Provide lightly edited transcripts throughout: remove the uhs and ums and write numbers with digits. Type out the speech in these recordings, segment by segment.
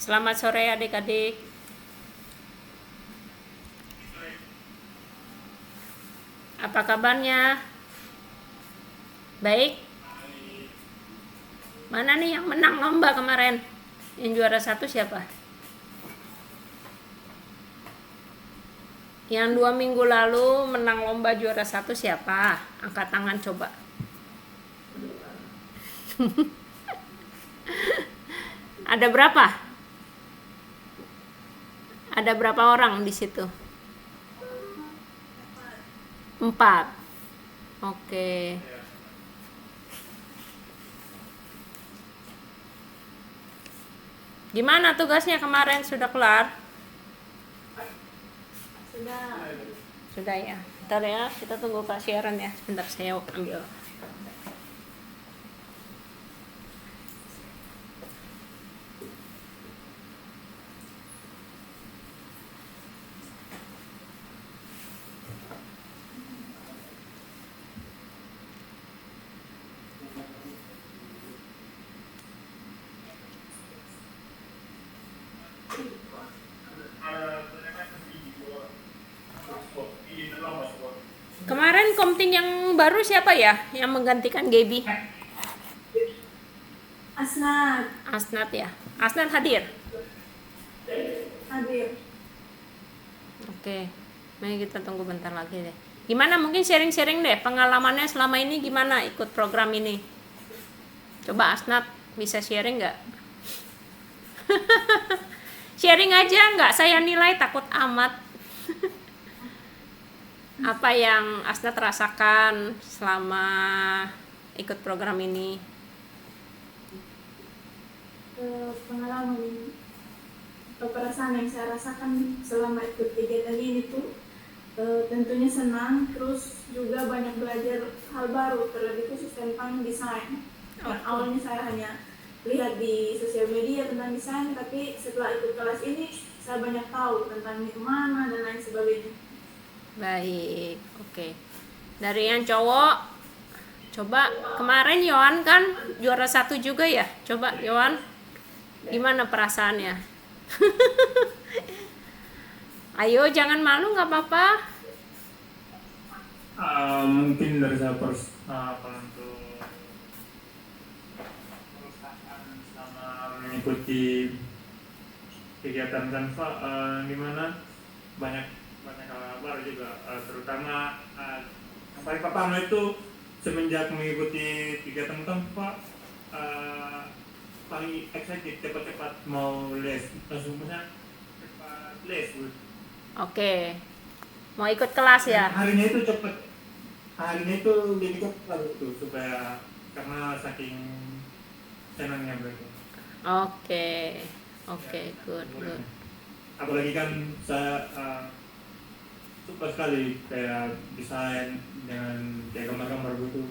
Selamat sore adik-adik. Apa kabarnya? Baik? Mana nih yang menang lomba kemarin? Yang juara 1 siapa? Yang 2 minggu lalu menang lomba juara 1 siapa? Angkat tangan coba. Ada berapa? Ada berapa orang di situ? 4. Oke. Gimana tugasnya kemarin? Sudah kelar? Sudah ya. Bentar ya, kita tunggu Kak Sharon ya. Sebentar saya ambil. Kemarin komting yang baru siapa ya yang menggantikan Gaby? Asnat. Asnat ya. Asnat hadir. Hadir. Oke. Mari kita tunggu bentar lagi deh. Gimana, mungkin sharing-sharing deh pengalamannya selama ini gimana ikut program ini. Coba Asnat bisa sharing nggak? Sharing aja, nggak saya nilai, takut amat. Apa yang Asnat rasakan selama ikut program ini? Pengalaman atau perasaan yang saya rasakan selama ikut kegiatan ini tuh tentunya senang, terus juga banyak belajar hal baru, terlebih khusus tentang desain. Awalnya saya hanya lihat di sosial media tentang desain, tapi setelah ikut kelas ini saya banyak tahu tentang itu mana dan lain sebagainya. Baik, oke. Dari yang cowok, coba kemarin Yohan kan juara 1 juga ya. Coba Yohan, gimana perasaannya? Ayo, jangan malu, nggak apa-apa. Mungkin dari saya kalau untuk perusahaan selama mengikuti kegiatan Canva, di mana banyak hal baru juga, terutama yang paling pertama itu semenjak mengikuti kegiatan Canva, paling excited cepat-cepat mau les, langsung cepat les. Oke, mau ikut kelas ya? Harinya itu lebih cepat itu supaya karena saking senangnya mereka. Oke, good. Apalagi kan saya suka sekali kayak desain dengan kayak gambar-gambar gitu.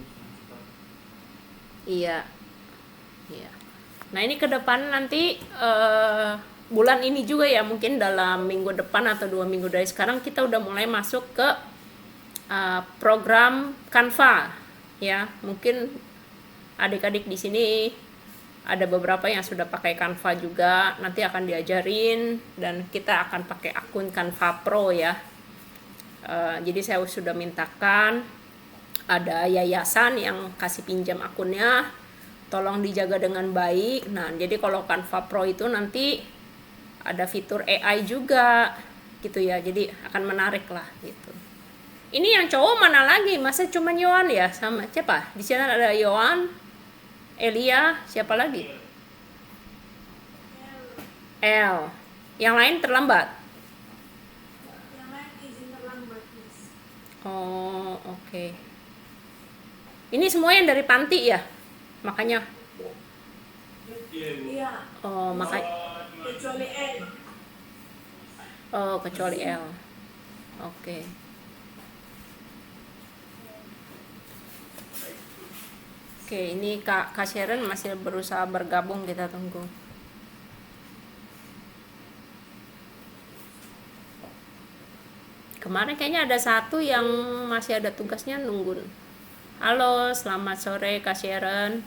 Iya. Nah ini ke depan nanti bulan ini juga ya, mungkin dalam minggu depan atau 2 minggu dari sekarang kita udah mulai masuk ke program Canva ya. Mungkin adik-adik di sini ada beberapa yang sudah pakai Canva juga, nanti akan diajarin dan kita akan pakai akun Canva Pro ya. Jadi saya sudah mintakan ada yayasan yang kasih pinjam akunnya, tolong dijaga dengan baik. Nah, jadi kalau Canva Pro itu nanti ada fitur AI juga gitu ya, jadi akan menarik lah gitu. Ini yang cowok mana lagi? Masa cuma Yohan ya? Sama siapa? Di sana ada Yohan, Elia, siapa lagi? L. Yang lain terlambat? Yang lain izin terlambat, Miss. Oh, oke. Ini semua yang dari panti ya? Makanya. Iya. Oh, makanya. Kecuali N. Oh, kecuali L. Oke. Oke, ini Kak Sharon masih berusaha bergabung, kita tunggu. Kemarin kayaknya ada satu yang masih ada tugasnya nunggu. Halo, selamat sore Kak Sharon.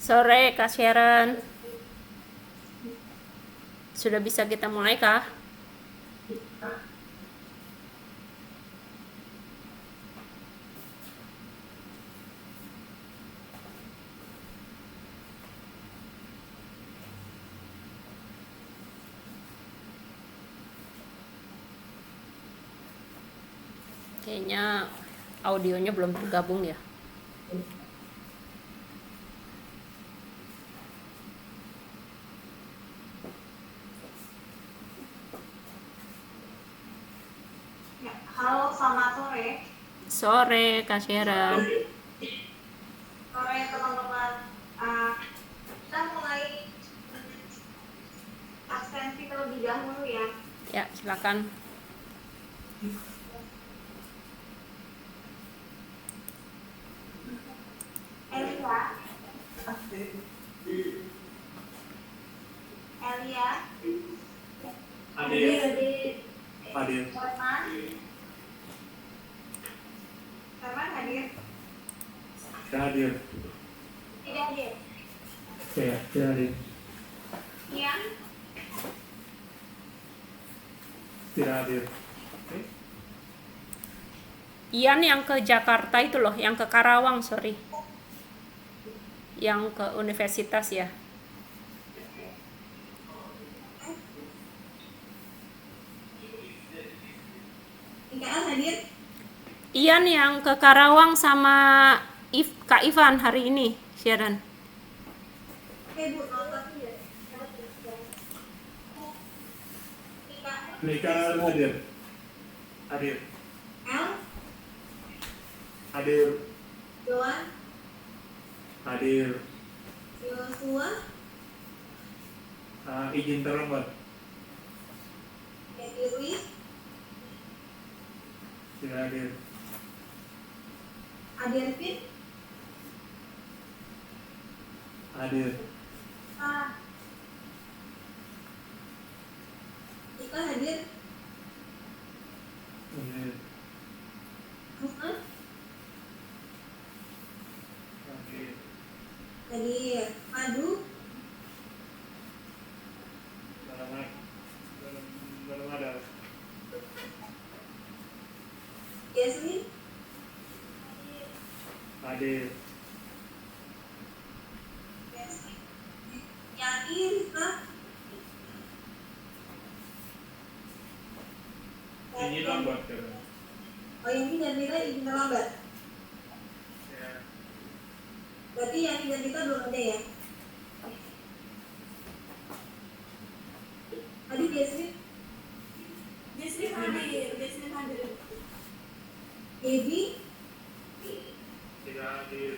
Sore, Kak Sharon. Sudah bisa kita mulai kah? Kayaknya audionya belum tergabung ya. Ya, halo, selamat sore. Sore, Kak Sharon. Sore teman-teman. Kita mulai absensi terlebih dahulu ya. Ya, silakan. Elia. Elia. Hadir. Hadir. Herman hadir. Tidak hadir. Tidak hadir. Ya, tidak hadir. Ian. Tidak hadir. Ian yang ke Jakarta itu loh, yang ke Karawang, sorry. Yang ke universitas ya. Mikael hadir. Ian yang ke Karawang sama Kak Ivan hari ini, Sharon. Oke Bu, nonton ya. Mikael hadir. Hadir. El, Hadir. Joan, Hadir. Yosua, Izin terlambat. Devi Ruiz, Tidak hadir. Adelvin, Hadir. Ika hadir. Hadir. Husna Hadir. hadir. Madu, Belum ada. Yasmin, Hadir. Yani, Rizka, Izin lambat. oh Yani dan Rita izin terlambat. Ya. Berarti Yani dan Rita belum ada ya? Tadi Yasmin hadir. Devi Tidak hadir.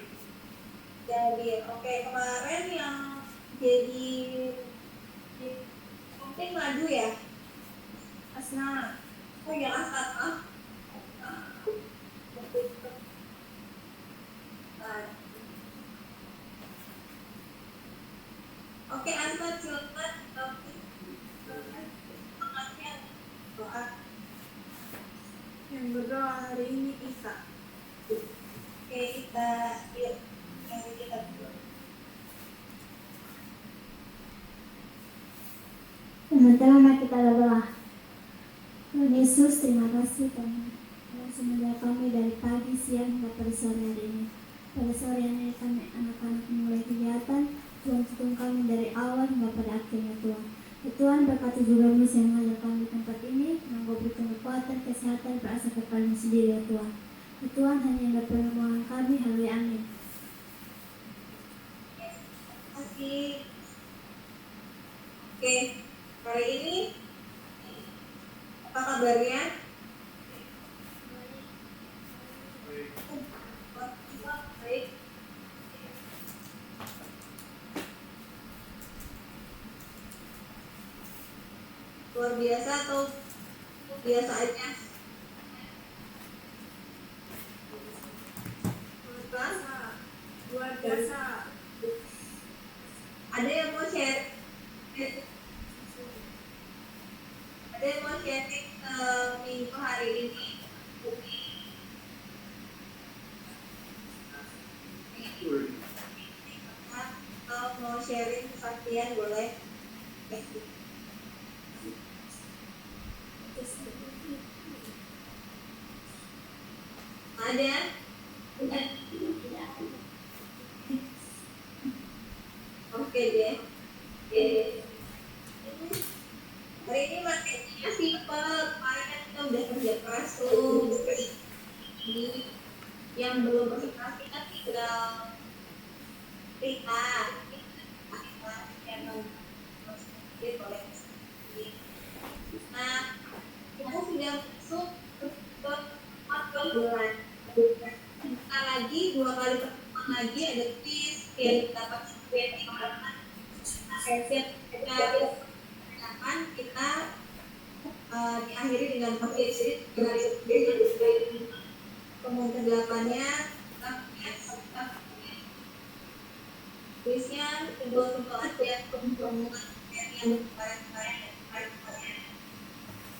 jadi oke, kemarin yang jadi mungkin madu ya, Asna, oh ya Asna, oke Asna silakan doa yang berdoa hari ini Isa. Oke, kita yuk mari kita berdoa. Teman-teman, kita berdoa. Tuhan Yesus, terima kasih Tuhan masih memelihara kami dari pagi, siang, hingga pada sore hari ini. Pada sore hari ini kami anak-anak memulai kegiatan. Tuhan tuntun kami dari awal hingga pada akhirnya Tuhan. Ya Tuhan, berkati juga misi yang mengajar kami di tempat ini, yang Engkau berikan kekuatan, kesehatan, berasal kepadamu sendiri ya Tuhan. Ya Tuhan, hanya yang dapat permohonan kami, haleluya, amin. Terima kasih. Oke, hari ini apa kabarnya? Baik. Luar biasa atau biasa aja? Luar biasa. Ada yang mau share? Ada yang mau sharing minggu hari ini? sharing kesaksian boleh. Ada? Oke deh. Hari ini materinya simple, kemarin kan kita udah kerja keras tuh. Ini yang belum presentasi kan tinggal Rita, yang boleh. Nah, kita sudah masuk ke 4 bulan. Bentar lagi 2 kali pertemuan lagi ada quiz yang dapat kita diakhiri dengan posisi kemudian ke-8-nya kita quiznya simpel-simpel aja pertemuan yang kemarin.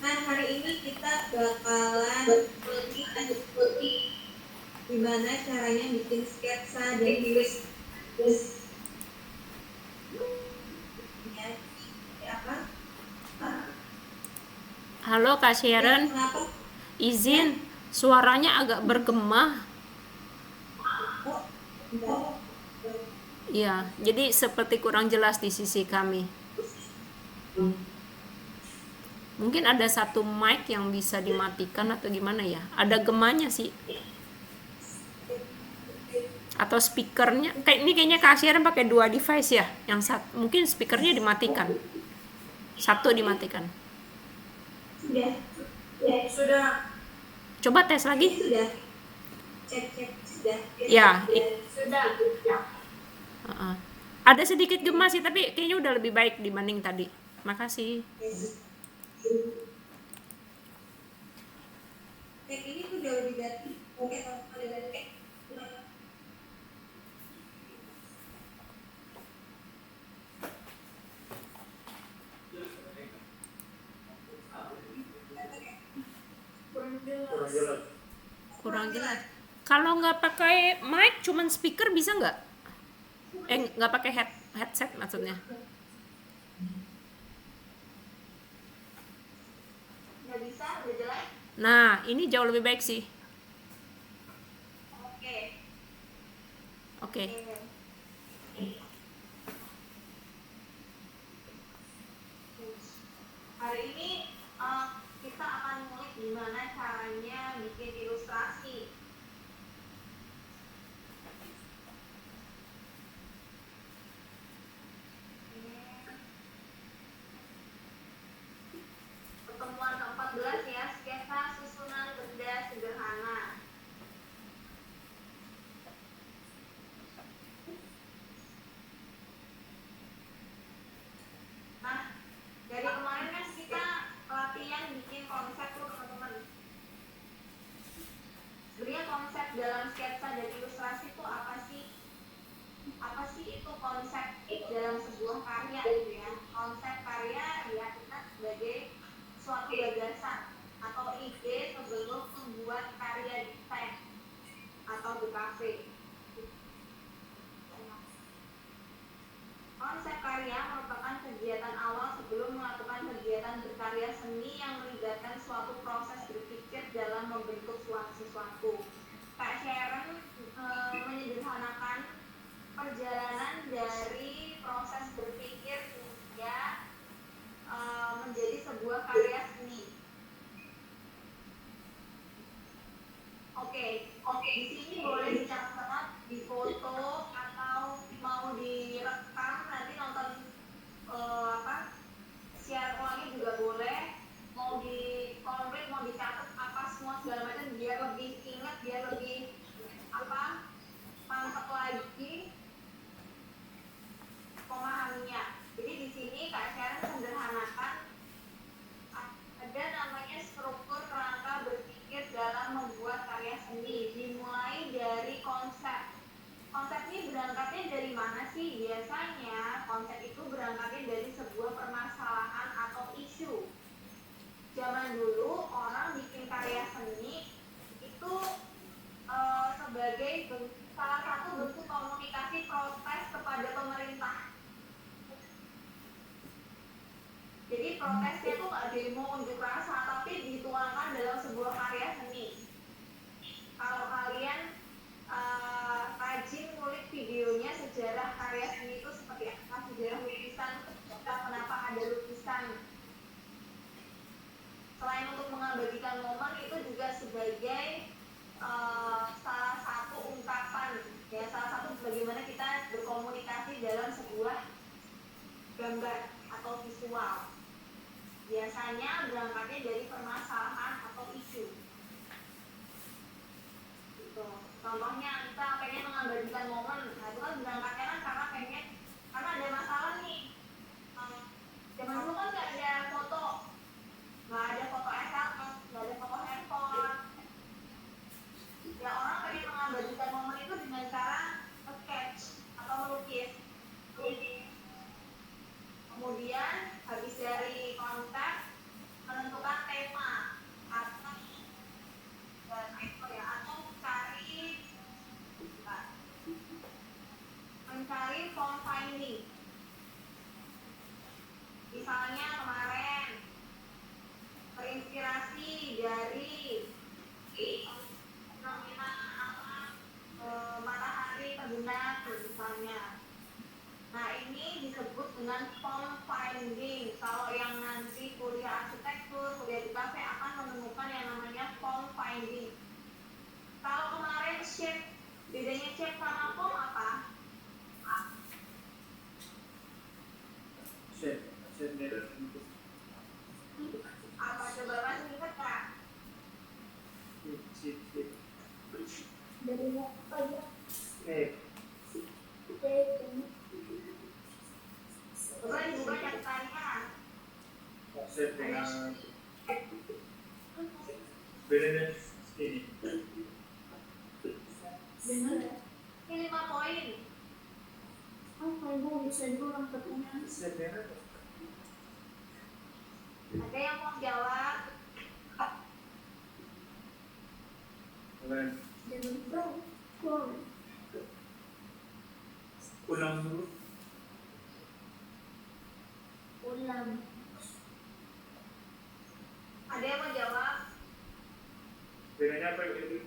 Nah, hari ini kita bakalan lebih gimana caranya bikin sketsa dan tulis apa? Halo Kak Sharon, Kenapa? izin suaranya agak bergema. Iya, jadi seperti kurang jelas di sisi kami. Mungkin ada satu mic yang bisa dimatikan atau gimana ya? Ada gemanya sih. Atau speakernya, kayaknya Kak Sharon pakai 2 device ya. Yang satu mungkin speakernya dimatikan. Satu dimatikan. Sudah. Coba tes lagi. Sudah. Cek sudah. Ya. Sudah. Ada sedikit gema sih, tapi kayaknya udah lebih baik dibanding tadi. Makasih. Cek ini udah diganti. Oke, Kurang jelas. Kalau nggak pakai mic, cuman speaker bisa nggak? Nggak pakai headset maksudnya. nggak bisa, udah jelas. Nah, ini jauh lebih baik sih. Oke. Hari ini kita akan ngulik gimana caranya bikin ilustrasi. Pertemuan ke-14 ya, sketsa susunan benda sederhana. Nah, dari kemarin kan kita latihan bikin konsep tuh teman-teman. Sebenarnya konsep dalam sketsa dan ilustrasi itu apa sih? Apa sih itu konsep dalam sebuah karya gitu ya? Konsep karya ya kita sebagai suatu gagasan atau ide sebelum membuat karya desain atau di kafe. Konsep karya merupakan kegiatan awal sebelum melakukan kegiatan berkarya seni yang melibatkan suatu proses berpikir dalam membentuk sesuatu. Kak Sharon menyederhanakan perjalanan dari proses berpikir hingga menjadi sebuah karya seni. Oke, di sini boleh dicatat, difoto atau mau direkam nanti nonton share ulangnya juga boleh. Mau di komplit, mau dicatat apa semua segala macam biar lebih ingat, biar lebih mantap lagi pemahaminya. Jadi di sini Kak Sharon sederhanakan ada namanya struktur kerangka berpikir dalam membuat karya seni, dimulai dari konsep. Konsep ini berangkatnya dari mana sih? Biasanya konsep itu berangkatnya dari sebuah permasalahan atau isu. Zaman dulu orang bikin karya seni itu sebagai salah satu bentuk komunikasi protes kepada pemerintah. protesnya tuh nggak demo unjuk rasa, tapi dituangkan dalam sebuah karya seni. Kalau kalian rajin ngulik videonya sejarah karya seni itu seperti apa, sejarah lukisan, kenapa ada lukisan. Selain untuk mengabadikan momen, itu juga sebagai salah satu ungkapan, ya salah satu bagaimana kita berkomunikasi dalam sebuah gambar atau visual. Biasanya berangkatnya dari permasalahan atau isu. Gitu. Contohnya kita pengen mengabadikan momen, nah itu kan berangkatnya kan karena ada masalah nih. Zaman dulu kan nggak ada foto SLS, nggak ada foto handphone. Ya orang pengen mengabadikan momen itu dengan cara sketch atau melukis. Kemudian habis dari konsep menentukan tema atau mencari form finding. Misalnya kemarin terinspirasi dari fenomena matahari terbenam misalnya. Nah ini disebut dengan form finding. Kalau yang nanti kuliah arsitektur, kuliah di kafe akan menemukan yang namanya form finding. Kalau kemarin shape, bedanya shape sama form apa? Shape mirror. Apa coba masih ingat Kak? Dari apa ya? Coba dibuka catatannya. Shape dengan bedanya ini. Benar. Ini 5 poin. Apa ibu bisa diulang pertanyaan? Shape mirror. Ada yang mau jawab? Ulang. Ulang dulu. Ada yang mau jawab? Bedanya apa itu?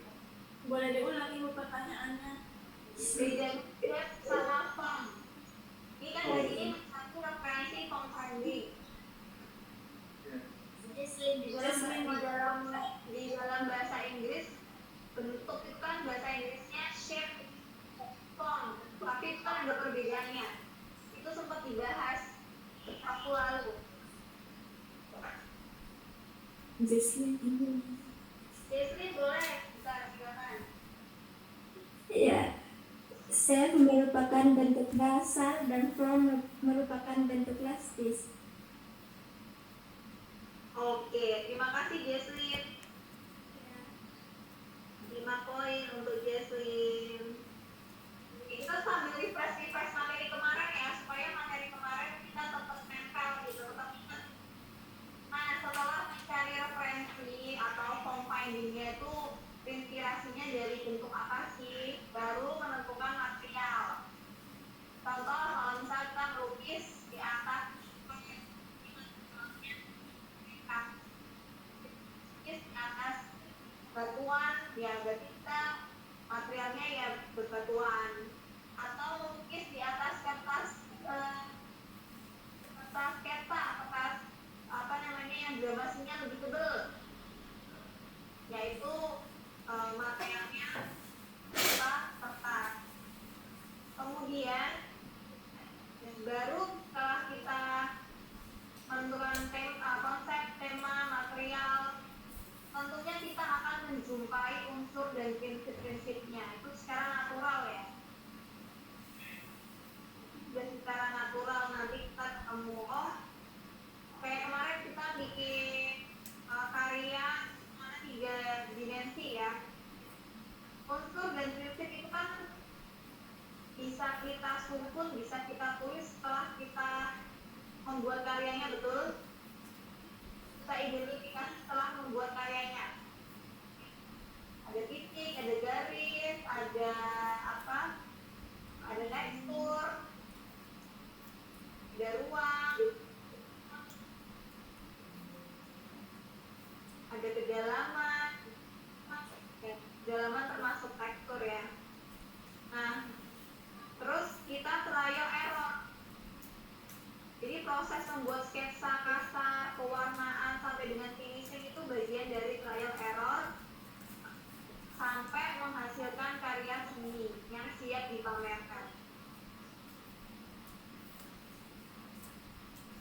Boleh diulang ibu pertanyaannya? Beda sama form. Ini kan dari ini satu referensi form finding. Di dalam bahasa Inggris bentuk itu kan bahasa Inggrisnya shape, form, tapi itu kan ada perbedaannya. Itu sempat dibahas waktu lalu. Jesslyn ibu. Jesslyn boleh kita silakan. Ya, shape merupakan bentuk dasar dan form merupakan bentuk plastis. Oke, terima kasih Jesslyn. 5 poin untuk Jesslyn. Kita sambil refresh materi kemarin ya, supaya materi kemarin kita tetap nempel gitu, tetap ingat. Nah, setelah mencari referensi atau form finding-nya itu inspirasinya dari bentuk apa sih, baru menentukan material. Contoh, kalau misalnya kita melukis di atas batuan, ya berarti kita materialnya ya berbatuan. Atau melukis di atas kertas kertas apa namanya yang gramasinya lebih tebal, yaitu materialnya kertas. Kemudian baru setelah kita menentukan konsep, tema, material, tentunya kita akan menjumpai unsur dan prinsip-prinsipnya. Itu secara natural ya. Dan secara natural nanti kita ketemu, oh kayak kemarin kita bikin karya 3 dimensi ya. Unsur dan prinsip itu kan bisa kita susun, bisa kita tulis setelah kita membuat karyanya, betul? Kita identifikasi setelah membuat karyanya. Ada titik, ada garis, ada apa? Ada tekstur, ada ruang. proses membuat sketsa kasar, pewarnaan sampai dengan finishing itu bagian dari trial error sampai menghasilkan karya seni yang siap dipamerkan.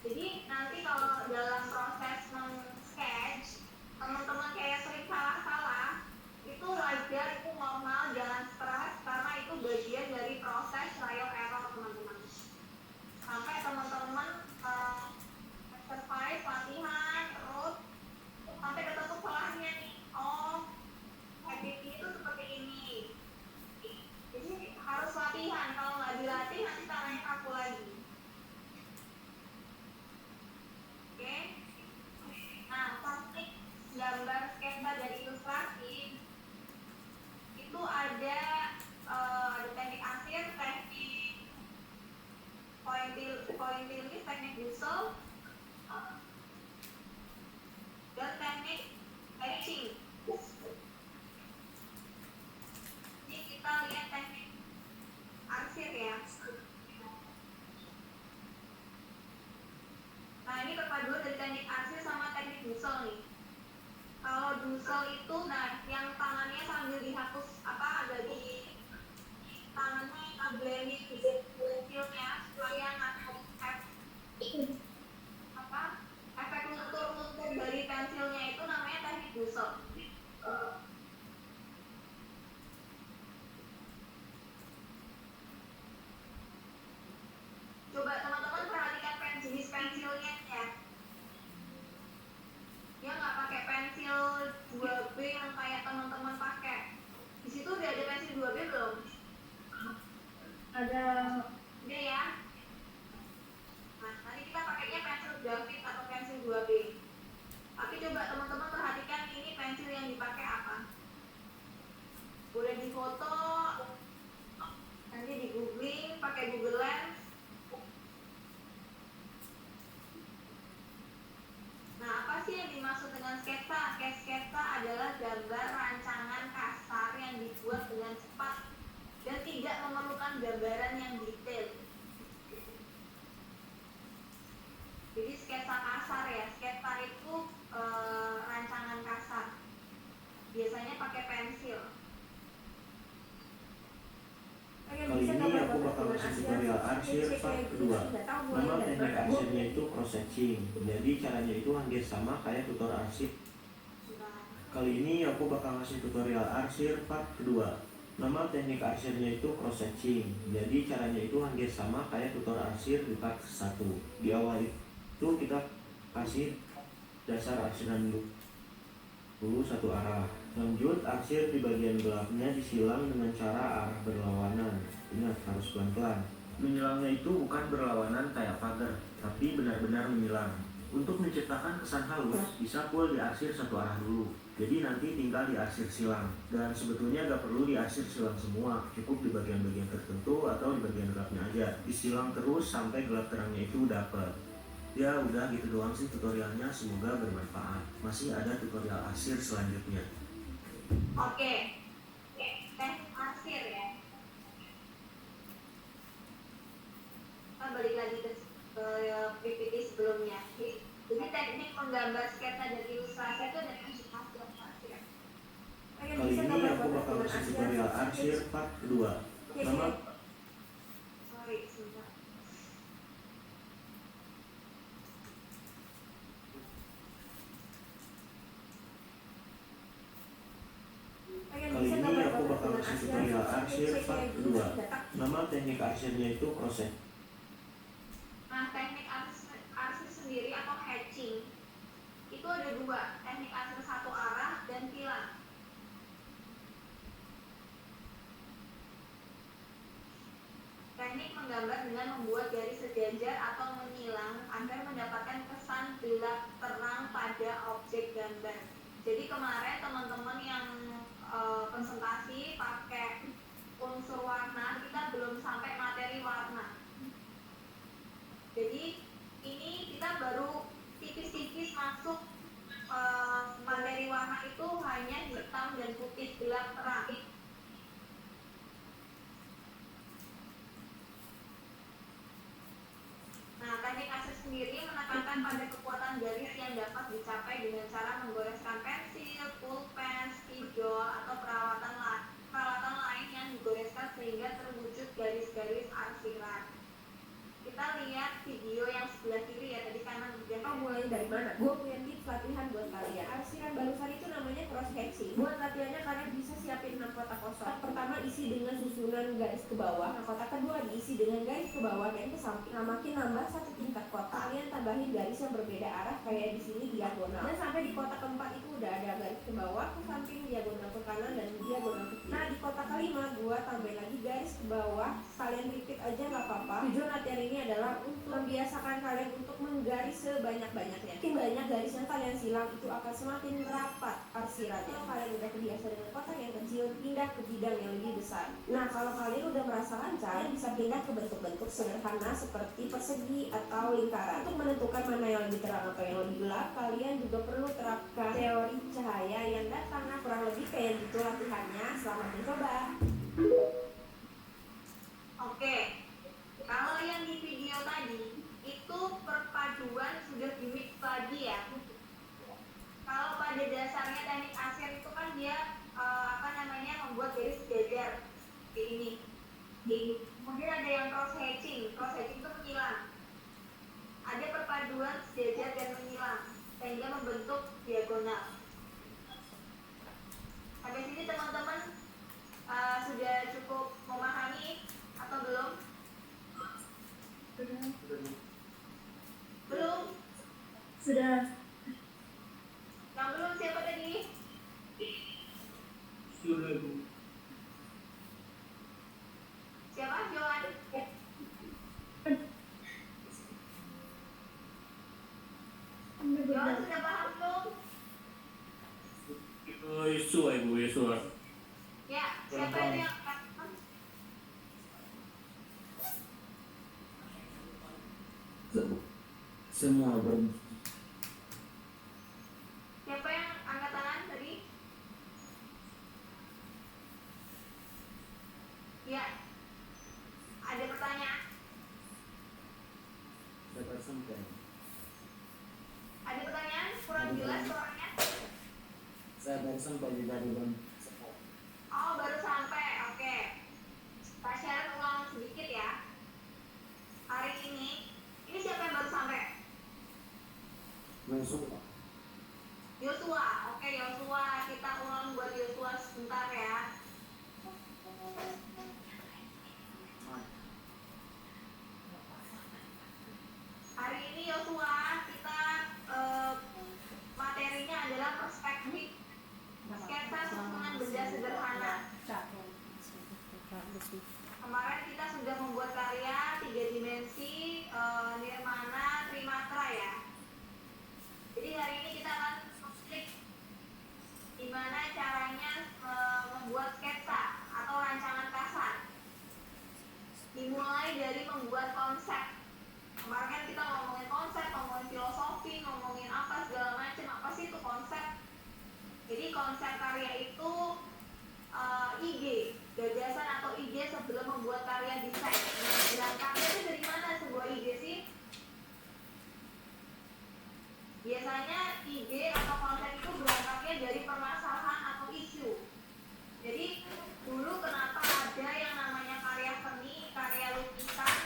Jadi nanti kalau dalam proses men-sketch, teman-teman kayak sering salah-salah, itu wajar, itu normal, jangan stres karena itu bagian dari proses trial error teman-teman. Sampai teman-teman exercise, latihan, terus sampai ketemu salahnya nih. Oh, activity itu seperti ini. Jadi harus latihan. Kalau nggak dilatih nanti tangannya kaku lagi. Oke. Nah, teknik gambar sketsa dan ilustrasi itu ada teknik arsir, teknik pointillis, teknik Dussel, dan teknik etching. Ini kita lihat teknik arsir ya. Nah, ini perpaduan dari teknik arsir sama teknik Dussel nih. Kalau Dussel itu, nah yang tangannya sambil dihapus agak di tangannya blending pensilnya supaya nggak efek luntur-luntur dari pensilnya itu namanya teknik Dussel. Coba teman-teman perhatikan jenis pensilnya ya. Dia nggak pakai pensil 2B yang kayak teman-teman pakai. Di situ udah ada pensil 2B belum? Ada. Udah ya. Nah, nanti kita pakainya pensil David atau pensil 2B. Tapi coba teman-teman perhatikan ini pensil yang dipakai apa. Boleh difoto, nanti di googling, pakai Google Lens. Nah, apa sih yang dimaksud dengan sketsa? Sketsa adalah gambar rancangan kasar yang dibuat dengan cepat dan tidak memerlukan gambaran yang detail. Jadi sketsa kasar ya, sketsa itu rancangan kasar. Biasanya pakai pensil. Kali ini aku bakal kasih tutorial arsir part kedua. Nama teknik arsirnya itu cross hatching. Jadi caranya itu hampir sama kayak tutorial arsir. Kali ini aku bakal kasih tutorial arsir part kedua. Nama teknik arsirnya itu cross hatching. Jadi caranya itu hampir sama kayak tutorial arsir di part 1. Di awal itu kita kasih dasar arsiran dulu satu arah. Lanjut, arsir di bagian gelapnya disilang dengan cara arah berlawanan. Ingat, harus pelan-pelan. Menyilangnya itu bukan berlawanan kayak pagar, tapi benar-benar menyilang. Untuk menciptakan kesan halus, bisa full diarsir satu arah dulu. Jadi nanti tinggal diarsir silang. Dan sebetulnya gak perlu diarsir silang semua, cukup di bagian-bagian tertentu atau di bagian gelapnya aja. Disilang terus sampai gelap terangnya itu dapat. Ya udah gitu doang sih tutorialnya, semoga bermanfaat. Masih ada tutorial arsir selanjutnya. Oke, teknik arsir ya. Kita balik lagi ke PPT sebelumnya. Jadi teknik menggambar sketsa dan ilustrasi itu ada teknik arsir. Kali ini aku bakal kasih tutorial arsir part kedua. Nama Sorry, sebentar. Kali ini aku bakal kasih tutorial arsir part kedua. Nama teknik arsirnya itu cross hatching. Nah, teknik arsir sendiri atau hatching itu ada dua, teknik arsir satu arah dan tilang. Teknik menggambar dengan membuat garis sejajar atau menyilang agar mendapatkan kesan gelap terang pada objek gambar. Jadi kemarin teman-teman yang presentasi pakai unsur warna, kita belum sampai materi warna. Jadi ini kita baru tipis-tipis masuk materi warna itu hanya hitam dan putih gelap terang. Nah, teknik arsir sendiri menekankan pada kekuatan garis yang dapat dicapai dengan cara menggoreskan pensil, pulpen, spidol, atau peralatan lain yang digoreskan sehingga terwujud garis-garis arsiran. Kita lihat video yang sebelah kiri ya, tadi kanan udah. Mulai dari mana? Gue punya tips latihan buat kalian. Arsiran barusan itu namanya cross hatching. Buat latihannya kalian bisa siapin 6 kotak kosong. Pertama isi dengan susunan garis ke bawah. Nah, kotak kedua diisi dengan garis ke bawah dan ke samping. Nah, makin nambah satu tingkat kotak, kalian tambahin garis yang berbeda arah kayak di sini diagonal. Dan sampai di kotak keempat itu udah ada garis ke bawah, ke samping, diagonal ke kanan, dan diagonal ke kiri. Nah, di kotak kelima gue tambahin lagi garis ke bawah. Kalian repeat aja nggak apa-apa. Tujuan latihan ini adalah untuk membiasakan kalian untuk menggaris sebanyak-banyaknya. Makin banyak garis yang kalian silang, itu akan semakin rapat arsirannya. Kalau kalian udah terbiasa dengan kotak yang kecil, pindah ke bidang yang lebih besar. Nah, kalau kalian udah merasa lancar, kalian bisa pindah ke bentuk-bentuk sederhana seperti persegi atau lingkaran. Untuk menentukan mana yang lebih terang atau yang lebih gelap, kalian juga perlu terapkan teori cahaya yang datang. Nah, kurang lebih kayak gitu latihannya. Selamat mencoba. Oke, kalau yang di video tadi itu perpaduan sudah di-mix lagi ya. Kalau pada dasarnya teknik arsir itu kan dia membuat garis sejajar seperti ini. Kemudian ada yang cross hatching. Cross hatching itu menyilang. Ada perpaduan sejajar dan menyilang sehingga membentuk diagonal. Sampai sini teman-teman sudah cukup memahami atau belum? Belum? Sudah. Yang belum siapa tadi? Sudah. Siapa? Johan? Johan sudah paham belum? Ibu Yesua. Ya, siapa itu yang paham? Semua Siapa yang angkat tangan tadi? Ya. Ada pertanyaan? dapat sampai. Ada pertanyaan? Kurang jelas suaranya? Saya baru sampai di Baruban. Oh, baru sampai. Oke. Pak Syarif ulang sedikit ya. Hari ini siapa yang baru sampai? Masuk. Yosua. Oke, Yosua. Kita ulang buat Yosua sebentar ya. Hari ini Yosua kita materinya adalah perspektif sketsa susunan benda sederhana. Kemarin kita sudah membuat karya 3 dimensi Nirmana Trimatra ya. Jadi hari ini kita akan mengklik gimana caranya membuat sketsa atau rancangan kasar. Dimulai dari membuat konsep. Kemarin kan kita ngomongin konsep, ngomongin filosofi, ngomongin apa segala macam. Apa sih itu konsep? Jadi konsep karya itu ide, gagasan atau ide sebelum membuat karya desain. Berangkatnya itu dari mana sebuah ide sih? Biasanya ide atau konsep itu berangkatnya dari permasalahan atau isu. Jadi dulu kenapa ada yang namanya karya seni, karya lukisan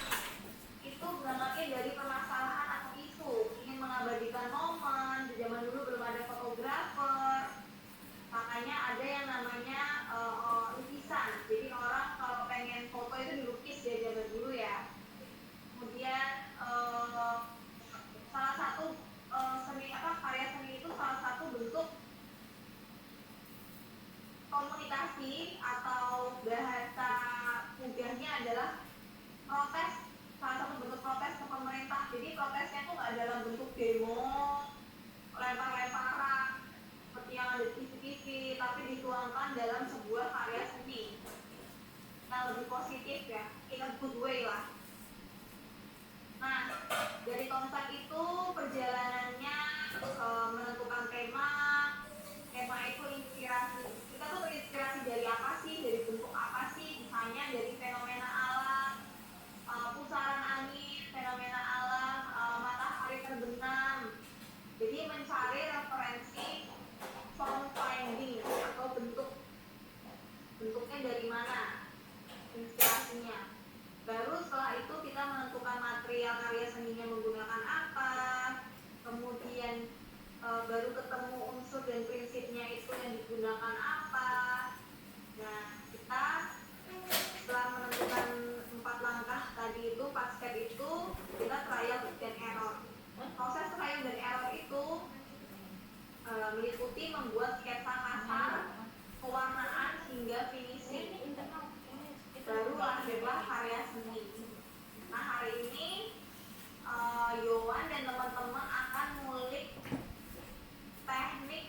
itu berangkatnya dari permasalahan atau isu. Ingin mengabadikan momen, di zaman dulu belum ada fotografer. Makanya ada yang namanya lukisan. Jadi orang kalau pengen foto itu dilukis ya zaman dulu ya. Kemudian salah satu karya seni itu salah satu bentuk komunikasi atau bahasa mudahnya adalah protes. Salah satu bentuk protes ke pemerintah. Jadi protesnya itu nggak dalam bentuk demo, lempar-lemparan seperti yang ada di TV, tapi dituangkan dalam sebuah karya seni yang lebih positif ya, in a good way lah. Nah, dari konsep itu perjalanannya menentukan tema itu inspirasi. Kita tuh terinspirasi dari apa sih, dari bentuk apa sih, misalnya dari fenomena alam, pusaran angin, fenomena alam, matahari 4 step itu kita trial dan error. Proses trial dan error itu meliputi membuat sketsa kasar, pewarnaan hingga finishing. Baru lahirlah karya seni. Nah, hari ini Yowan dan teman-teman akan ngulik teknik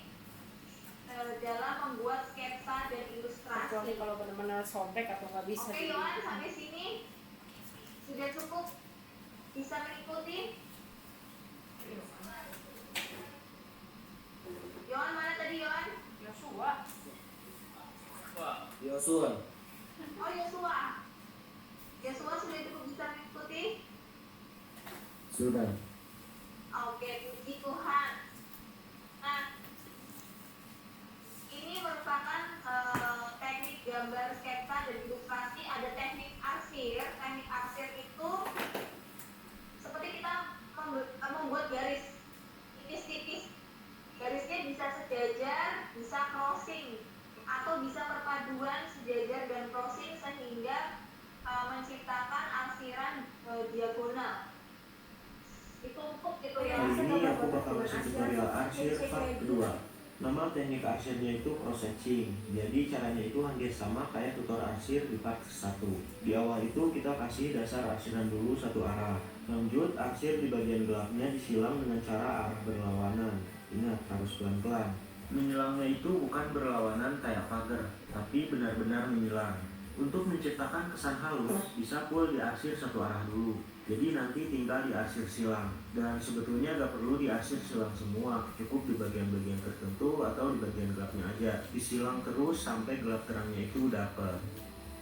dalam membuat sketsa dan ilustrasi. Kecuali kalau benar-benar sobek atau nggak bisa. Oke, Yowan, sampai sini sudah cukup bisa mengikuti. Yowan mana tadi, Yowan? Yosua. Yosua. Oh, Yosua. Yosua sudah cukup bisa mengikuti. Sudah. Oke, puji Tuhan. Nah, ini merupakan teknik gambar sketsa dan ilustrasi. Ada teknik arsir. Teknik arsir itu seperti kita membuat garis tipis-tipis. Garisnya bisa sejajar, bisa crossing, atau bisa perpaduan sejajar dan crossing sehingga menciptakan arsiran diagonal. Ditumpuk gitu ya. Kali ini aku bakal kasih tutorial arsir part kedua. Nama teknik arsirnya itu cross hatching. Jadi caranya itu hampir sama kayak tutor arsir di part 1. Di awal itu kita kasih dasar arsiran dulu satu arah. Lanjut arsir di bagian gelapnya disilang dengan cara arah berlawanan. Ingat, harus pelan-pelan. Menyilangnya itu bukan berlawanan kayak pagar, tapi benar-benar menyilang. Untuk menciptakan kesan halus, bisa full diarsir satu arah dulu. Jadi nanti tinggal diarsir silang. Dan sebetulnya gak perlu diarsir silang semua, cukup di bagian-bagian tertentu atau di bagian gelapnya aja. Disilang terus sampai gelap terangnya itu dapet.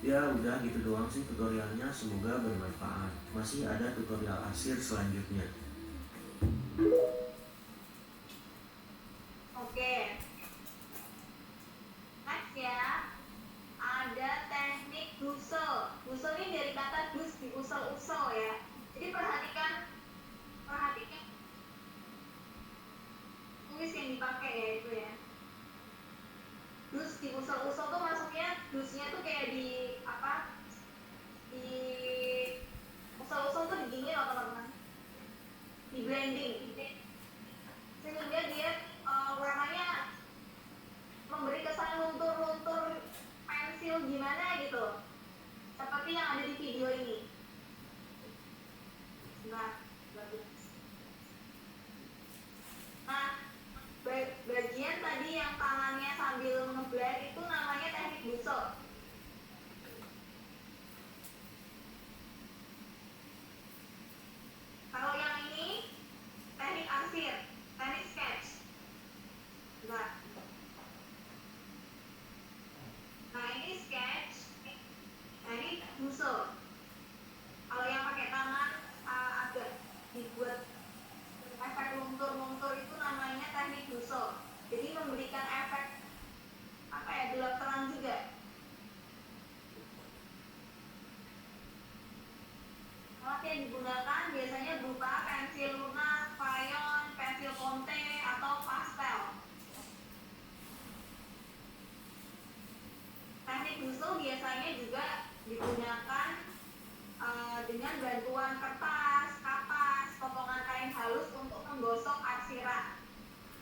Ya udah gitu doang sih tutorialnya, semoga bermanfaat. Masih ada tutorial arsir selanjutnya. Oke. Next ya. Ada teknik dusel. Dusel ini dari kata dus diusel-usel ya. Jadi perhatikan tulis yang dipakai ya itu ya. Dus diusel-usel tuh maksudnya dusnya tuh kayak di apa? Di usel-usel tuh digini loh teman-teman. Di blending. Sehingga dia warnanya memberi kesan luntur-luntur pensil gimana gitu, seperti yang ada di video ini. Nah, bagian tadi yang tangannya sambil ngeblend itu namanya teknik busel. Kalau yang ini teknik arsir, teknik sketch. Nah ini sketch, ini busel. Kalau yang pakai tangan agak dibuat efek luntur-luntur itu namanya teknik busel. Jadi memberikan efek apa ya, gelap terang juga. Alat yang digunakan biasanya berupa pensil lunak, crayon, pensil ponte, atau pastel. Teknik busel biasanya juga digunakan dengan bantuan kertas, kapas, potongan kain halus untuk menggosok arsiran.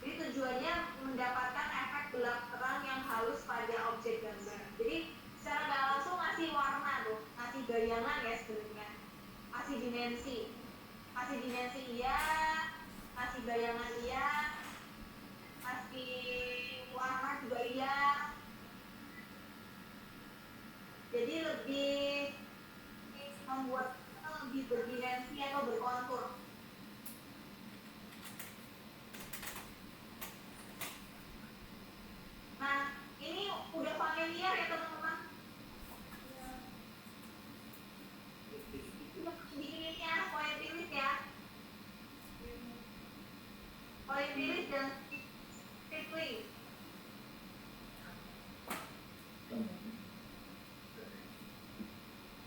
Jadi tujuannya mendapatkan efek gelap terang yang halus pada objek gambar. Jadi secara nggak langsung ngasih warna tuh, ngasih bayangan ya sebenarnya, ngasih dimensi iya, ngasih bayangan iya, ngasih warna juga iya. Jadi lebih membuat lebih berdimensi atau berkontur. Nah, ini udah familiar ya teman-teman? Bikinnya pointilis ya. Pointilis dan stippling.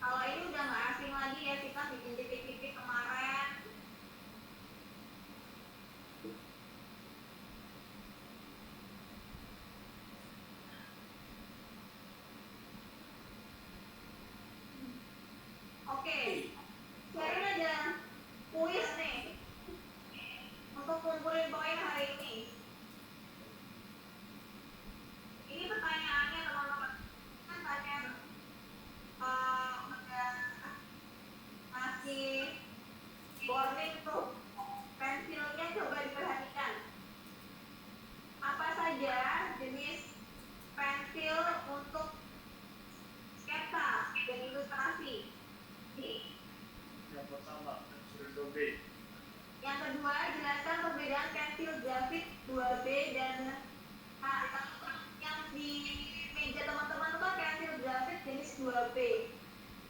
Kalau ini udah nggak asing lagi ya, kita bikin titik-titik kemarin. Oke, sharing warning tuh. Pensilnya coba diperhatikan. Apa saja jenis pensil untuk sketsa dan ilustrasi? Yang pertama, pensil 2B. Yang kedua, jelaskan perbedaan pensil grafit 2B dan H. Yang di meja teman-teman itu kan pensil grafit jenis 2B.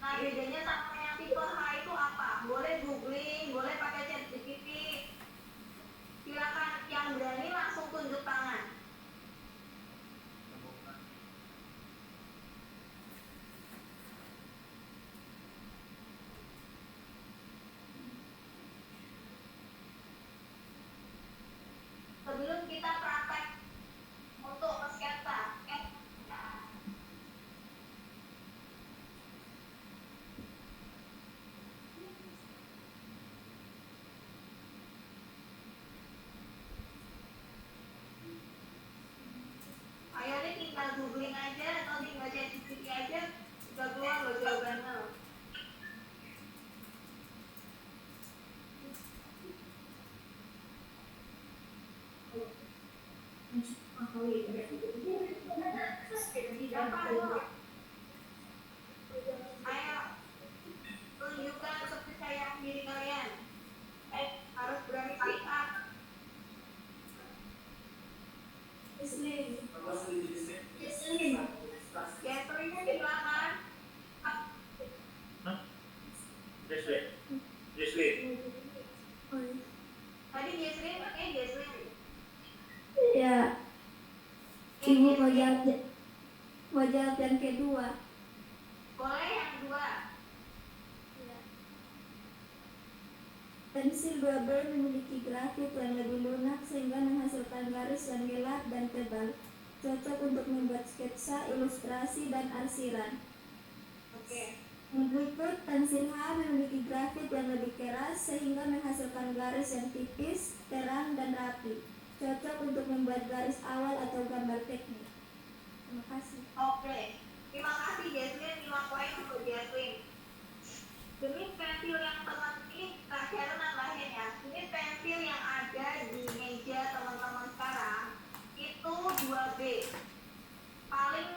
Nah, bedanya sama yang tipe H itu apa? Boleh googling, boleh pakai ChatGPT. Silakan yang berani langsung tunjuk tangan. Sebelum kita praktek untuk sketsa, ayo deh tinggal googling aja atau tinggal ChatGPT aja, udah keluar loh jawabannya loh. Gampang kok. Ayo tunjukkan kepercayaan diri kalian. Harus berani speak up. Catherine silakan. Jesslyn. Tadi Jesslyn, Jesslyn. Ya, ibu mau jawab yang kedua. Boleh yang kedua. Pensil 2B memiliki grafit yang lebih lunak sehingga menghasilkan garis yang gelap dan tebal, cocok untuk membuat sketsa, ilustrasi, dan arsiran. Oke. Berikut, pensil H memiliki grafit yang lebih keras sehingga menghasilkan garis yang tipis, terang, dan rapi, cocok untuk membuat garis awal atau gambar teknik. Terima kasih. Oke. Terima kasih Jesslyn, 5 poin untuk Jesslyn. Jenis pensil yang teman ini Kak Sharon nambahin ya. Jenis pensil yang ada di meja teman-teman sekarang itu 2B. Paling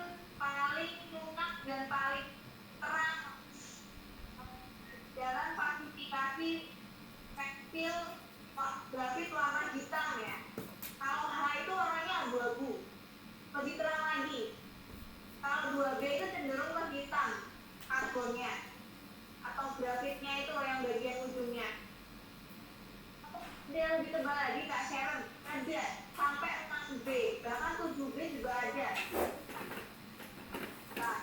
lunak dan paling terang dalam klasifikasi pensil grafit warna hitam ya. Kalau H itu warnanya abu-abu, lebih terang lagi. Kalau 2B itu cenderung ke hitam karbonnya atau grafitnya itu yang bagian ujungnya. Dia lebih tebal lagi Kak Sharon, ada sampai 6B, bahkan 7B juga ada. Nah,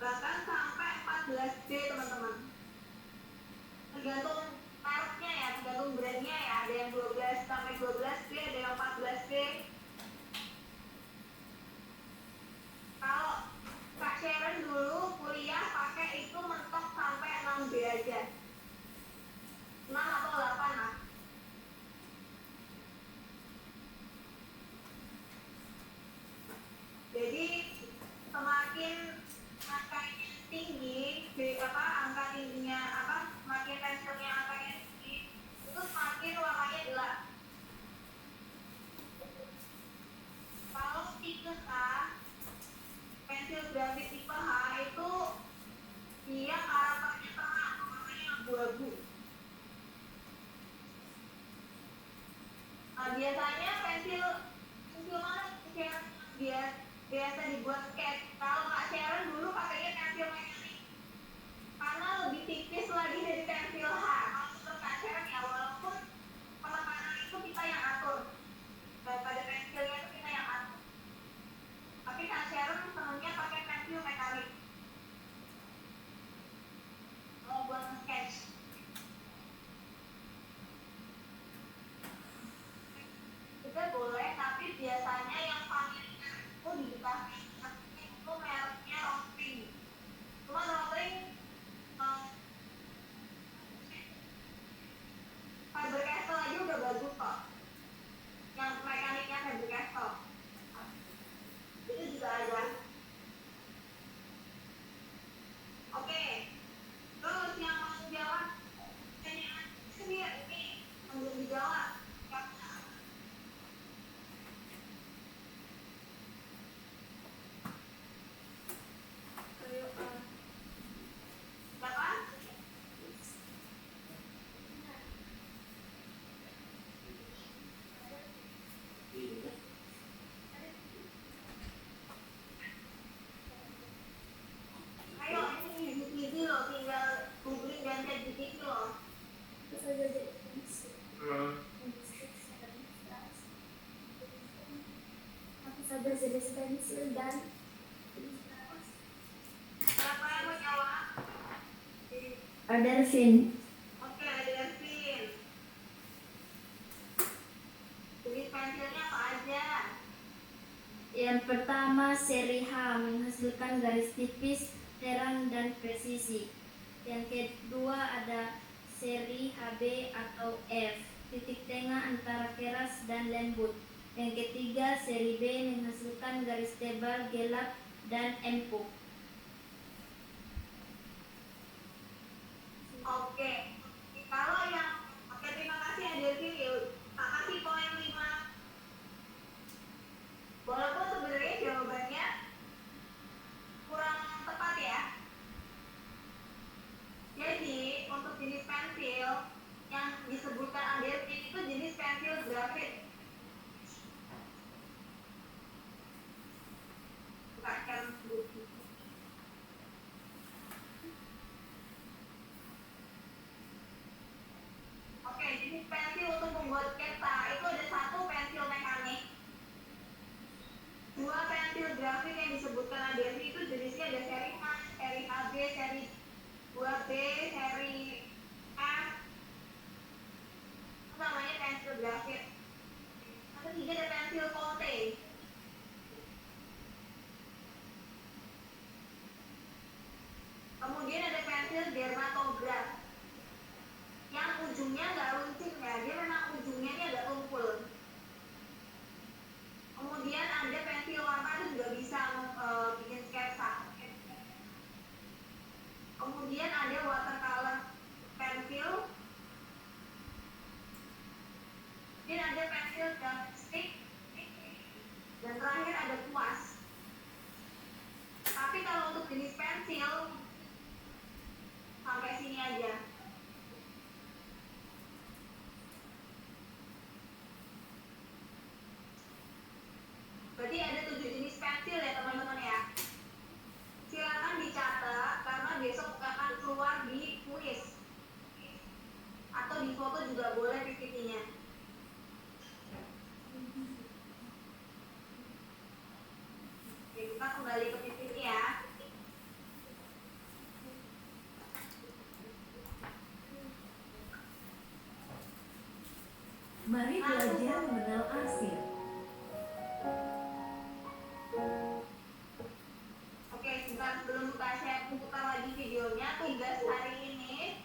bahkan sampai 14B teman-teman. Tergantung mereknya ya, tergantung brandnya ya. Ada yang 12 sampai 12B, ada yang 14B. Kalau Kak Sharon dulu kuliah pakai itu mentok sampai 6B aja. 6 atau 8 lah. Jadi semakin angkanya tinggi, angka tingginya semakin pensilnya angkanya tinggi, itu semakin warnanya gelap. Kalau tipe H, pensil grafit tipe H itu dia karakternya terang, warnanya abu-abu. Nah, biasanya pensil mana yang biasa dibuat sketch? Kalau Kak Sharon dulu pakainya pensil mekanik karena lebih tipis lagi dari pensil H. Kalau menurut Kak Sharon ya, walaupun penekanan itu kita yang atur, daripada pensilnya itu kita yang atur. Tapi Kak Sharon senangnya pakai pensil mekanik kalau buat sketch. Juga boleh, tapi biasanya yang familiar itu dikasih itu mereknya Rotring. Cuma Rotring Faber Castell aja udah bagus kok. Yang mekaniknya Faber Castell itu juga ada. saja jadi pensil. Apa saja jenis pensil dan Siapa yang mau jawab? Adelphine. Oke, Delvin. Jenis pensilnya apa aja? Yang pertama seri H menghasilkan garis tipis, terang dan presisi. Yang kedua ada seri HB atau F, titik tengah antara keras dan lembut. Yang ketiga seri B menghasilkan garis tebal, gelap dan empuk. Oke. Kalau yang oke, terima kasih ya Delvin. Tak kasih poin 5. Walaupun sebenarnya jawabannya kurang tepat ya. Jadi untuk jenis pensil yang disebutkan Adelphine itu jenis pensil grafit. Bukan buku. Oke, jenis pensil untuk membuat kertas itu ada 1 pensil mekanik, 2 pensil grafik yang disebutkan Adelphine itu jenisnya ada seri A, seri AB, seri 2B, seri F. Itu namanya pensil grafit. Yang ketiga ada pensil coating. Kemudian ada pensil dermatograph yang ujungnya nggak runcing ya, dia memang ujungnya ini agak tumpul. Kemudian ada pensil warna itu juga bisa bikin sketsa. Kemudian ada watercolor pensil. Kemudian ada pensil stick. Dan terakhir ada kuas. Tapi kalau untuk jenis pensil sampai sini aja. Berarti ada 7 jenis pensil ya teman-teman ya. Silakan dicatat karena besok akan keluar di kuis. Atau di foto juga boleh PPT-nya. Oke, kita kembali ke PPT ya. Mari belajar mengenal arsir. Oke, sebentar sebelum saya putar lagi videonya, tugas hari ini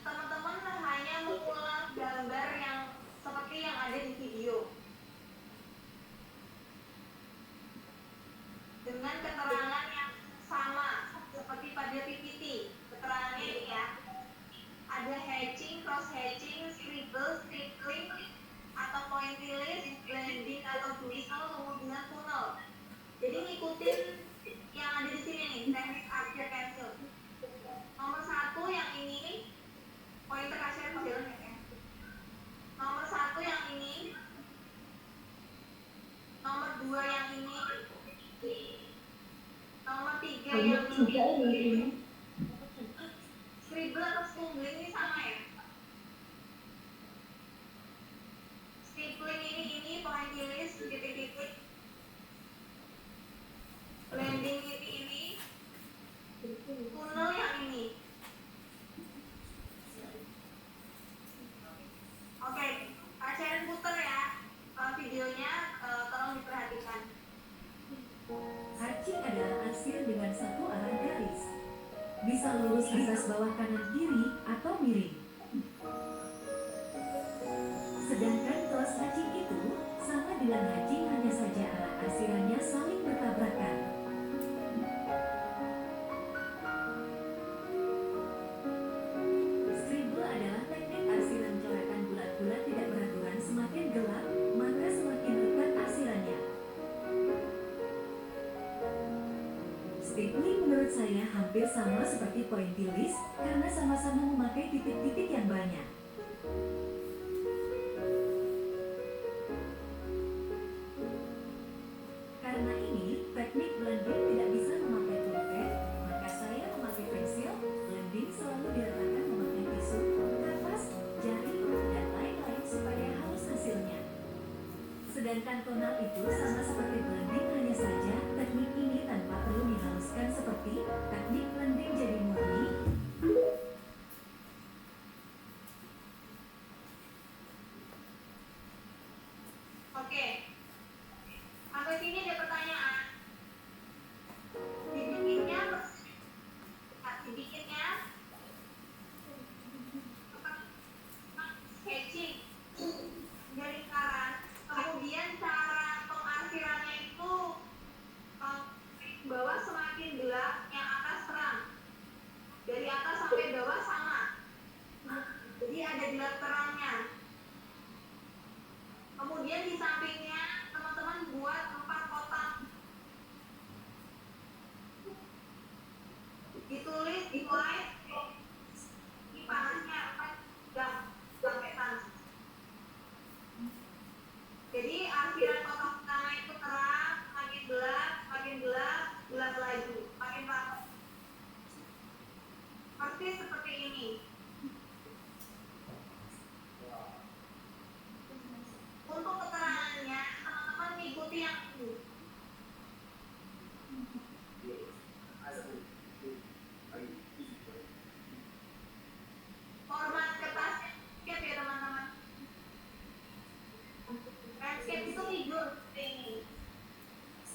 teman-teman hanya mengulang gambar yang seperti yang ada di video dengan keterangan yang sama seperti pada PPT. Keterangannya ini ya, ada hatching, cross hatching, scribble, stippling atau pointillist, blending atau drizzle, kemudian tunnel. Jadi ngikutin yang ada di sini nih, teknik arsir pensil. Nomor 1 yang ini, pointer kasih jalan ya. Nomor 1 yang ini, nomor 2 yang ini, nomor 3 yang ini. Scribble atau scribbling ini sama ya. Stippling ini pointillist, titik-titik. Blending ini, tunnel yang ini. Oke, Kak Sharon puter ya videonya, tolong diperhatikan. Hatching adalah arsir dengan satu arah garis. Bisa lurus atas bawah kanan kiri atau miring. Sedangkan cross hatching itu sama dengan hatching, hanya saja arah arsirannya saling bertabrakan. Scribble adalah teknik arsiran coretan bulat-bulat tidak beraturan. Semakin gelap, maka semakin rekat arsirannya. Stippling menurut saya hampir sama seperti pointillist karena sama-sama memakai titik-titik yang banyak. Karena ini, teknik blending tidak bisa memakai pulpen, maka saya memakai pensil. Blending selalu diratakan memakai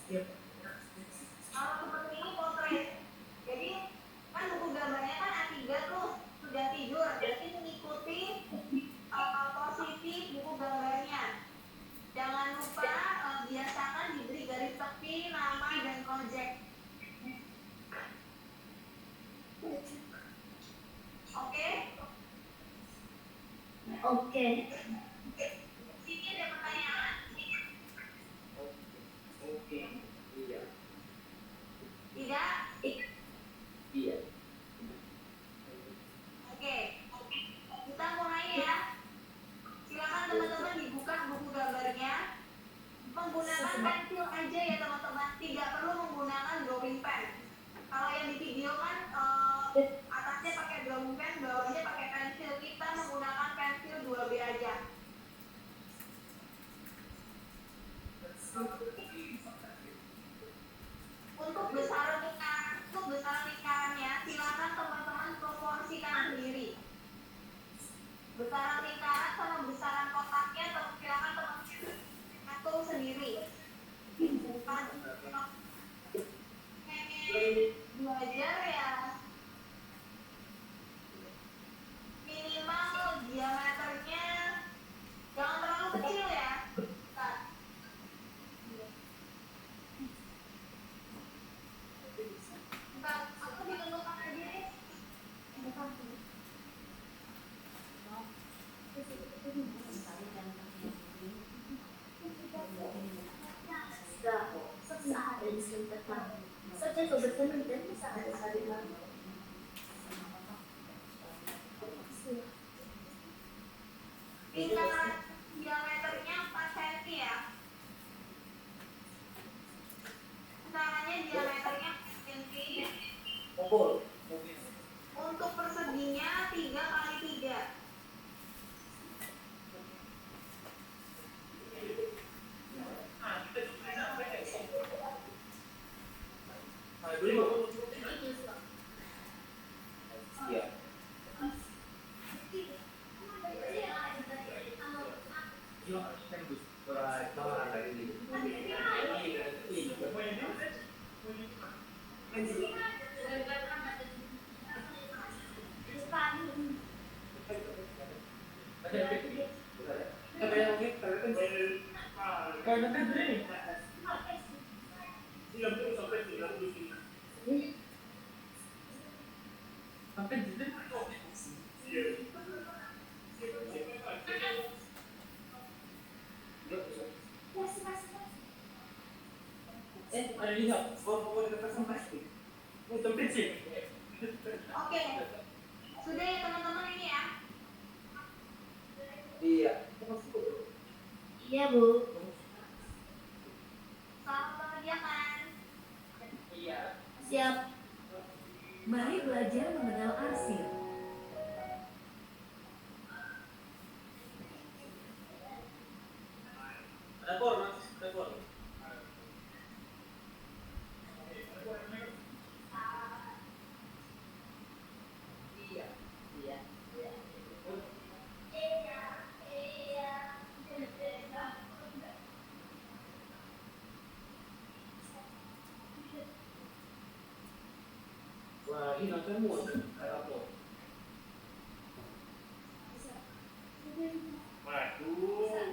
Kalau seperti ini potret. Jadi kan buku gambarnya kan A3 tuh sudah tidur, berarti mengikuti posisi buku gambarnya. Jangan lupa biasakan diberi garis tepi, nama, dan project. Oke? Oke. Sini ada pertanyaan. Oke. Iya. Tidak? Iya. Oke. Kita mulai ya. Silakan teman-teman dibuka buku gambarnya. Menggunakan pensil aja ya teman-teman. Tidak perlu menggunakan drawing pen. Kalau yang di video kan atasnya pakai drawing pen, bawahnya pakai pensil. Kita menggunakan pensil 2B aja. Untuk besaran lingkarannya, silakan teman-teman proporsikan sendiri. Besaran lingkaran sama besaran kotaknya, silakan teman-teman atur sendiri. Belajar ya minimal diameternya jangan terlalu kecil ya. Bentar, aku ditentukan aja deh. Lingkaran diameternya 4 cm ya. Caranya diameternya 4 cm. Untuk perseginya 3 kali 3. Oke. Sudah ya teman-teman ini ya. Iya. Iya, Bu. Selamat mengerjakan. Iya. Siap. Mari belajar mengenal arsir. Wah, ini nonton mau kayak apa? Waduh.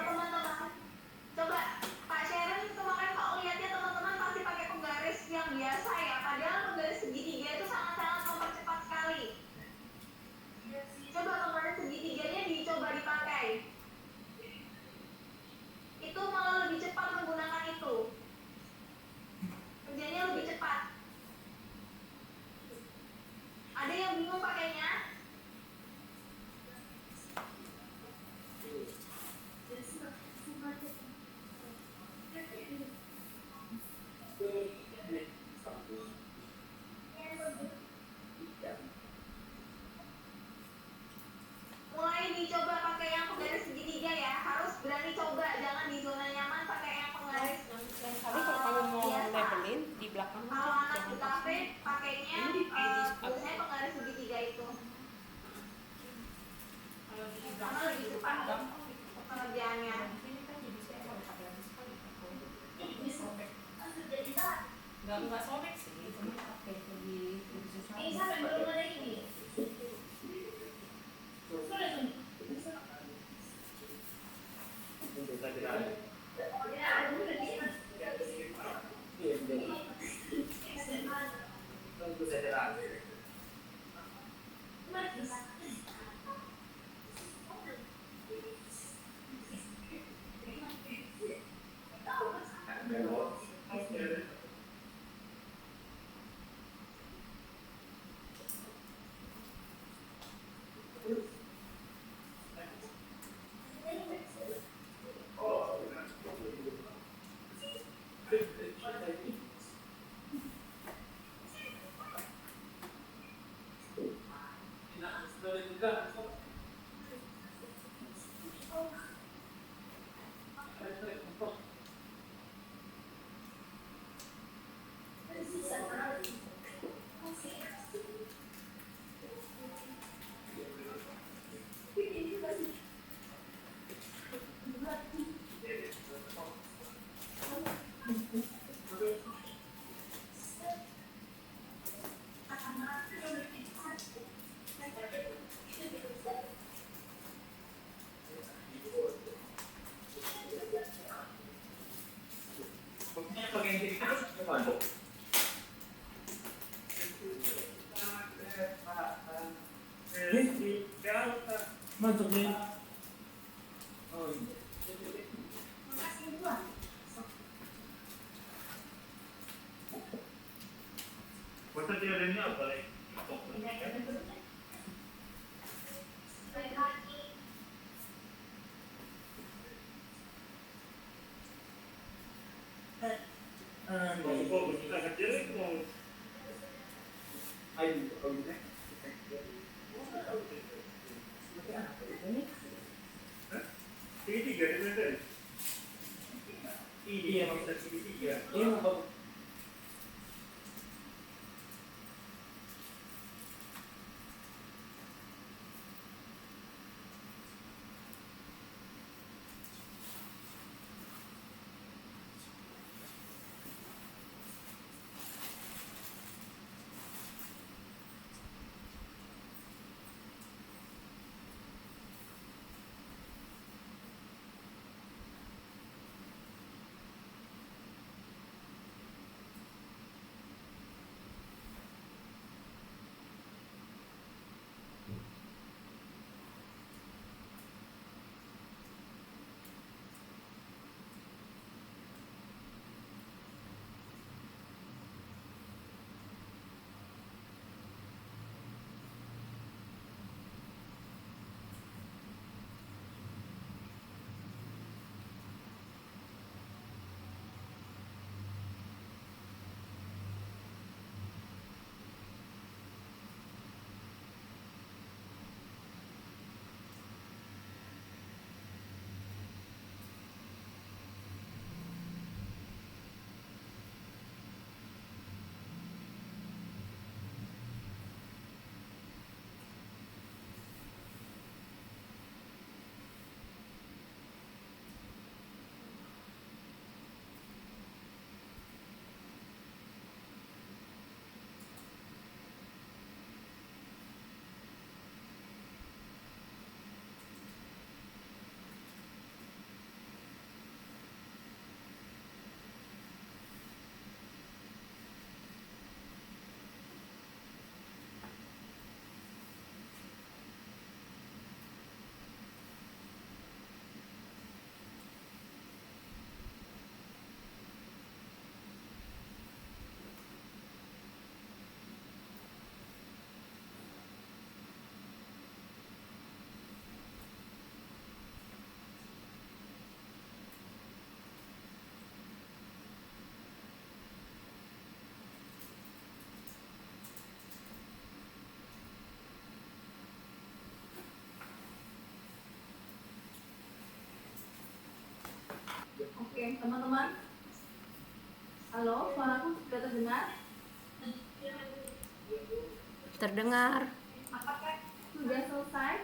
Teman-teman, coba Pak Sharon kemarin kok lihatnya teman-teman pasti pakai penggaris yang biasa ya, padahal penggaris segitiga itu sangat-sangat mempercepat sekali. Coba penggaris segitiganya dicoba dipakai. Itu malah lebih cepat menggunakan itu. Kerjanya lebih cepat. Ada yang bingung pakainya? pengerjaannya. Nggak sobek sih, cuma pakai lebih susah. Mantap nih. Masa dia ada ini apa lagi? Mau kita kecil mau segitiga itu tadi. Iya, maksudnya segitiga. Ini mau Oke, teman-teman. Halo, suaraku sudah terdengar? Terdengar. Apakah sudah selesai?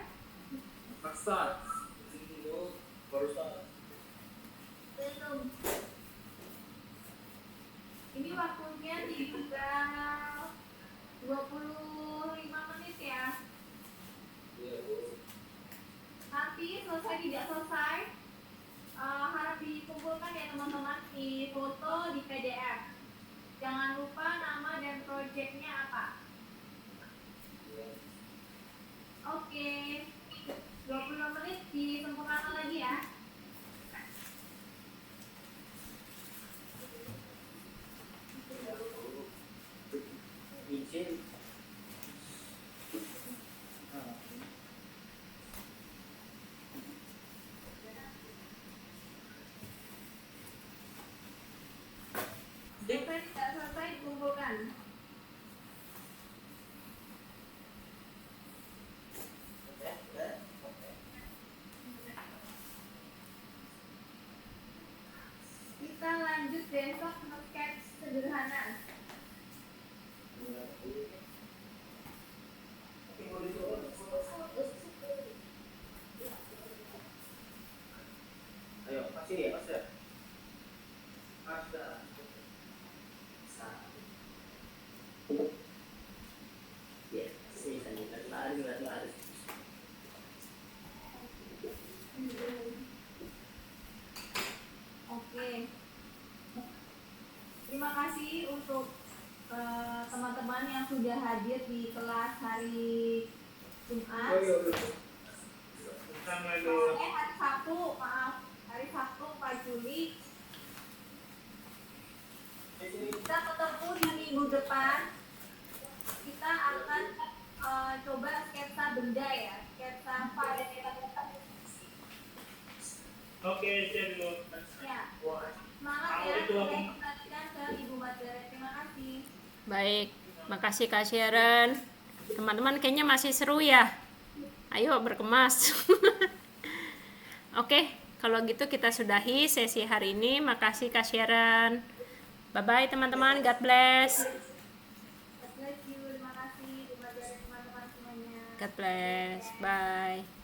Belum. Ini waktunya tinggal 25 menit ya. Nanti selesai tidak selesai, harap dikumpulkan ya teman-teman, di foto di PDF. Jangan lupa nama dan projectnya apa. Oke, 20 menit disempurnakan lagi ya. Izin. Selesai tidak selesai dikumpulkan. Kita lanjut besok nge-sketch sederhana. Ayo, kasih ya, Mas ya. Ada. Ya, sini lari. Oke. Terima kasih untuk teman-teman yang sudah hadir di kelas hari Jumat. Assalamualaikum. Hari Sabtu, maaf. Hari Sabtu 4 Juli. Kita ketemu di minggu depan. Kita akan coba sketsa benda ya, sketsa file. Oke, siap Bu. Ya. Semangat ya. Saya kembalikan ke Ibu Madara. Terima kasih. Baik, makasih Kak Sharon. Teman-teman kayaknya masih seru ya. Ayo berkemas. Oke, kalau gitu kita sudahi sesi hari ini. Makasih Kak Sharon. Bye-bye teman-teman. God bless. God bless you. Terima kasih Ibu Madara, teman-teman semuanya. God bless. Bye.